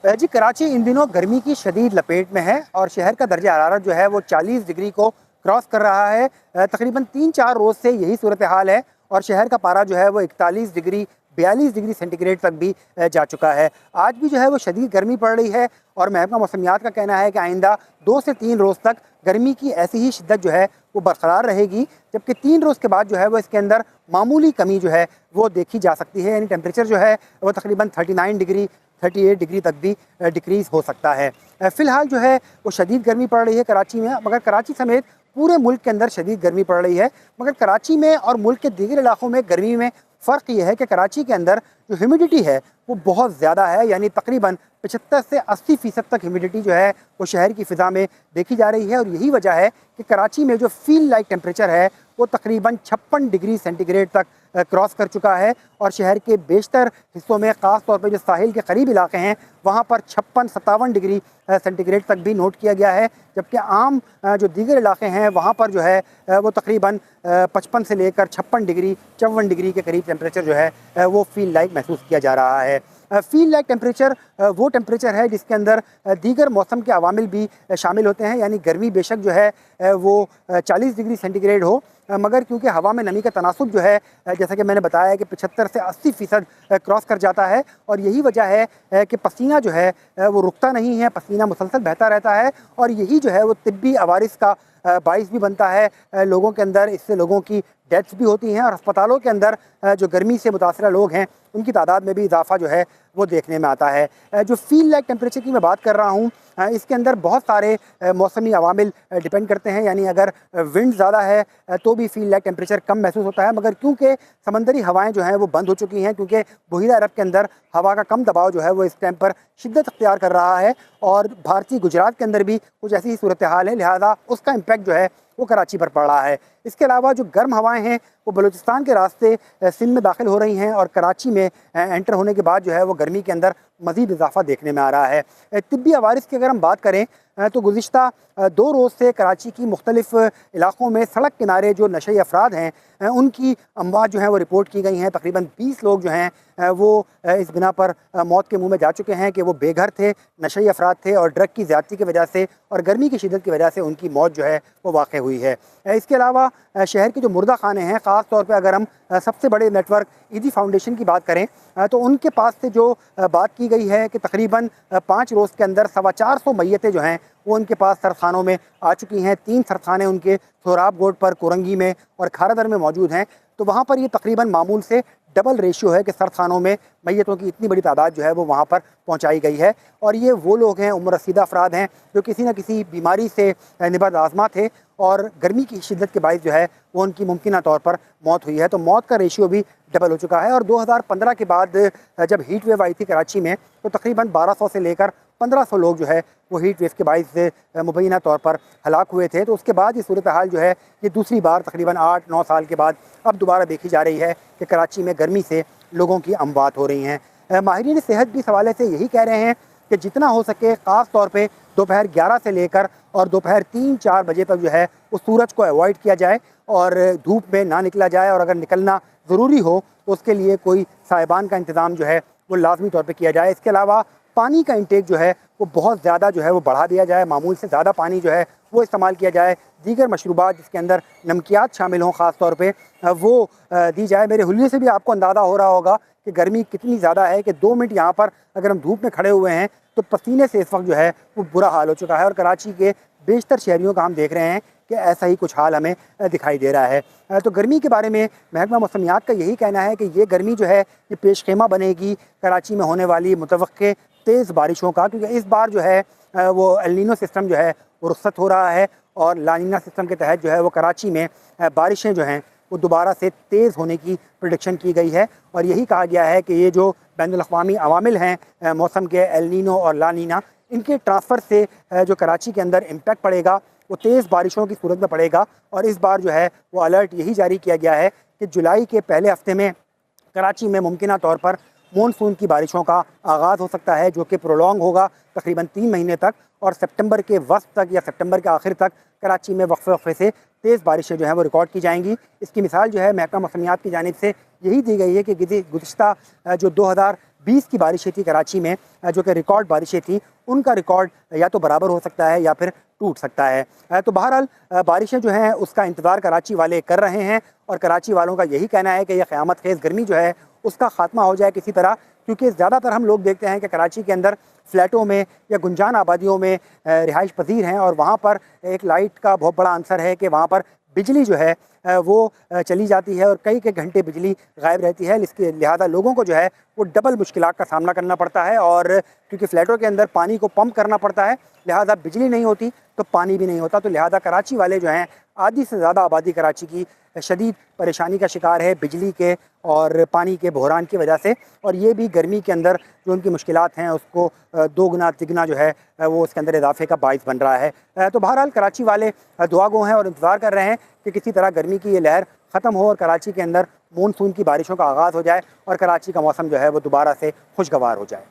जी कराची इन दिनों गर्मी की शदीद लपेट में है और शहर का दर्जा हरारत जो है वो 40 डिग्री को क्रॉस कर रहा है। तकरीबन 3-4 रोज़ से यही सूरत हाल है और शहर का पारा जो है वो 41 डिग्री 42 डिग्री सेंटीग्रेड तक भी जा चुका है। आज भी जो है वो शदीद गर्मी पड़ रही है और महकमा मौसमियात का कहना है कि आइंदा 2 से 3 रोज़ तक गर्मी की ऐसी ही शिद्दत जो है वो बरकरार रहेगी, जबकि 3 रोज़ के बाद जो है वो इसके अंदर मामूली कमी जो है वो देखी जा सकती है। यानी टेम्परेचर जो है वो तकरीबन 39 डिग्री 38 डिग्री तक भी डिक्रीज़ हो सकता है। फ़िलहाल जो है वो शदीद गर्मी पड़ रही है कराची में, मगर कराची समेत पूरे मुल्क के अंदर शदीद गर्मी पड़ रही है। मगर कराची में और मुल्क के दीगर इलाकों में गर्मी में फ़र्क ये है कि कराची के अंदर जो ह्यूमिडिटी है वो बहुत ज़्यादा है, यानी तकरीबन 75 से 80% तक ह्यूमिडिटी जो है वो शहर की फ़िज़ा में देखी जा रही है। और यही वजह है कि कराची में जो फील लाइक टेम्परेचर है वो तकरीबन 56 डिग्री सेंटीग्रेड तक क्रॉस कर चुका है और शहर के बेशतर हिस्सों में, ख़ास तौर पर जो साहिल के करीब इलाके हैं वहाँ पर 56-57 डिग्री सेंटीग्रेड तक भी नोट किया गया है, जबकि आम जो दीगर इलाके हैं वहाँ पर जो है वो तकरीबन 55 से लेकर 56 डिग्री 54 डिग्री के करीब टेम्परेचर जो है वो फील लाइक महसूस किया जा रहा है। फील लाइक टेम्परेचर वो टेम्परेचर है जिसके अंदर दीगर मौसम के अवामिल भी शामिल होते हैं, यानी गर्मी बेशक जो है वो 40 डिग्री सेंटीग्रेड हो, मगर क्योंकि हवा में नमी का तनासुब जो है जैसा कि मैंने बताया है कि 75 से 80% क्रॉस कर जाता है और यही वजह है कि पसीना जो है वो रुकता नहीं है, पसीना मुसलसल बहता रहता है और यही जो है वो तिब्बी अवारिस का बाइस भी बनता है लोगों के अंदर। इससे लोगों की डेथ्स भी होती हैं और अस्पतालों के अंदर जो गर्मी से मुतासरा लोग हैं उनकी तादाद में भी इजाफा जो है वो देखने में आता है। जो फील लाइक टेम्परेचर की मैं बात कर रहा हूँ इसके अंदर बहुत सारे मौसमी अवामिल डिपेंड करते हैं, यानी अगर विंड ज़्यादा है तो भी फील लाइक टेम्परेचर कम महसूस होता है, मगर क्योंकि समंदरी हवाएं जो हैं वो बंद हो चुकी हैं, क्योंकि बहिरा अरब के अंदर हवा का कम दबाव जो है वो इस टाइम पर शिद्दत अख्तियार कर रहा है और भारतीय गुजरात के अंदर भी कुछ ऐसी ही सूरत हाल है, लिहाजा उसका इम्पैक्ट जो है वो कराची पर पड़ रहा है। इसके अलावा जो गर्म हवाएं हैं वो बलूचिस्तान के रास्ते सिंध में दाखिल हो रही हैं और कराची में एंटर होने के बाद जो है वो गर्मी के अंदर मज़ीद इजाफा देखने में आ रहा है। तिब्बी अवारिस की अगर हम बात करें तो गुज़िश्ता 2 रोज़ से कराची की मुख्तलिफ इलाक़ों में सड़क किनारे जो नशे अफराद हैं उनकी अमवात जो हैं वो रिपोर्ट की गई हैं। तकरीबन 20 लोग जो हैं वो इस बिना पर मौत के मुँह में जा चुके हैं कि वो बेघर थे, नशे अफराद थे और ड्रग की ज़्यादती की वजह से और गर्मी की शिद्दत की वजह से उनकी मौत जो है वो वाक़ हुई है। इसके अलावा शहर के जो मुर्दा खाने हैं, ख़ास तौर पे अगर हम सबसे बड़े नेटवर्क ईदी फाउंडेशन की बात करें तो उनके पास से जो बात की गई है कि तकरीबन 5 रोज़ के अंदर 450 मैयतें जो हैं वो उनके पास सरखानों में आ चुकी हैं। 3 सरखाने उनके सोराब गोड पर, कोरंगी में और खारादर में मौजूद हैं, तो वहाँ पर ये तकरीबन मामूल से डबल रेशियो है कि सरखानों में मैयतों की इतनी बड़ी तादाद जो है वो वहाँ पर पहुँचाई गई है। और ये वो लोग हैं, उम्र रसीदा अफराद हैं जो किसी न किसी बीमारी से निबात आज़मा थे और गर्मी की शिद्दत के बायस जो है वो उनकी मुमकिन तौर पर मौत हुई है, तो मौत का रेशियो भी डबल हो चुका है। और 2015 के बाद जब हीट वेव आई थी कराची में तो तकरीबन 1200 से लेकर 1500 लोग जो है वो हीट वेव के बायस से मुबैना तौर पर हलाक हुए थे। तो उसके बाद ये सूरत हाल जो है ये दूसरी बार तकरीबन 8-9 साल के बाद अब दोबारा देखी जा रही है कि कराची में गर्मी से लोगों की अमवात हो रही हैं। माहिरीन सेहत भी इस हवाले से यही कह रहे हैं कि जितना हो सके ख़ास तौर पे दोपहर 11 से लेकर और दोपहर 3-4 बजे तक जो है उस सूरज को अवॉइड किया जाए और धूप में ना निकला जाए और अगर निकलना ज़रूरी हो तो उसके लिए कोई साहिबान का इंतज़ाम जो है वो लाजमी तौर पे किया जाए। इसके अलावा पानी का इंटेक जो है वो बहुत ज़्यादा जो है वो बढ़ा दिया जाए, मामूल से ज़्यादा पानी जो है वो इस्तेमाल किया जाए। दीगर मशरूबात जिसके अंदर नमकियात शामिल हों ख़ास तौर पे वो दी जाए। मेरे हुलिये से भी आपको अंदाज़ा हो रहा होगा कि गर्मी कितनी ज़्यादा है कि 2 मिनट यहाँ पर अगर हम धूप में खड़े हुए हैं तो पसीने से इस वक्त जो है वो बुरा हाल हो चुका है और कराची के बेशतर शहरियों का हम देख रहे हैं कि ऐसा ही कुछ हाल हमें दिखाई दे रहा है। तो गर्मी के बारे में महकमा मौसमियात का यही कहना है कि ये गर्मी जो है ये पेशखेमा बनेगी कराची में होने वाली मुतवक्के तेज़ बारिशों का, क्योंकि इस बार जो है वो एल नीनो सिस्टम जो है वो रुखसत हो रहा है और ला नीना सिस्टम के तहत जो है वो कराची में बारिशें जो हैं वो दोबारा से तेज़ होने की प्रेडिक्शन की गई है। और यही कहा गया है कि ये जो बैनुल अक़वामी अवामिल हैं मौसम के, एल नीनो और ला नीना, इनके ट्रांसफ़र से जो कराची के अंदर इम्पैक्ट पड़ेगा वो तेज़ बारिशों की सूरत में पड़ेगा। और इस बार जो है वो अलर्ट यही जारी किया गया है कि जुलाई के पहले हफ्ते में कराची में मुमकिन तौर पर मानसून की बारिशों का आगाज़ हो सकता है, जो कि प्रोलॉन्ग होगा तकरीबन 3 महीने तक और सितंबर के वस्त तक या सितंबर के आखिर तक कराची में वक्फे से तेज़ बारिशें जो हैं वो रिकॉर्ड की जाएंगी। इसकी मिसाल जो है महकमा मौसमियात की जानिब से यही दी गई है कि गुज़िश्ता जो 20 की बारिशें थी कराची में, जो कि रिकॉर्ड बारिशें थी, उनका रिकॉर्ड या तो बराबर हो सकता है या फिर टूट सकता है। तो बहरहाल बारिशें जो हैं उसका इंतज़ार कराची वाले कर रहे हैं और कराची वालों का यही कहना है कि यह क़यामत खेज़ गर्मी जो है उसका ख़ात्मा हो जाए किसी तरह, क्योंकि ज़्यादातर हम लोग देखते हैं कि कराची के अंदर फ्लैटों में या गुंजान आबादियों में रिहाइश पजीर हैं और वहाँ पर एक लाइट का बहुत बड़ा अंसर है कि वहाँ पर बिजली जो है वो चली जाती है और कई कई घंटे बिजली गायब रहती है। इसके लिहाजा लोगों को जो है वो डबल मुश्किलात का सामना करना पड़ता है और क्योंकि फ़्लैटों के अंदर पानी को पंप करना पड़ता है, लिहाजा बिजली नहीं होती तो पानी भी नहीं होता। तो लिहाजा कराची वाले जो हैं, आधी से ज़्यादा आबादी कराची की शदीद परेशानी का शिकार है बिजली के और पानी के बहरान की वजह से, और ये भी गर्मी के अंदर जो उनकी मुश्किलात हैं उसको दो गुना तिगुना जो है वो उसके अंदर इजाफे का बाइस बन रहा है। तो बहरहाल कराची वाले दुआ गो हैं और इंतज़ार कर रहे हैं कि किसी तरह गर्मी की ये लहर ख़त्म हो और कराची के अंदर मानसून की बारिशों का आगाज़ हो जाए और कराची का मौसम जो है वो दोबारा से खुशगवार हो जाए।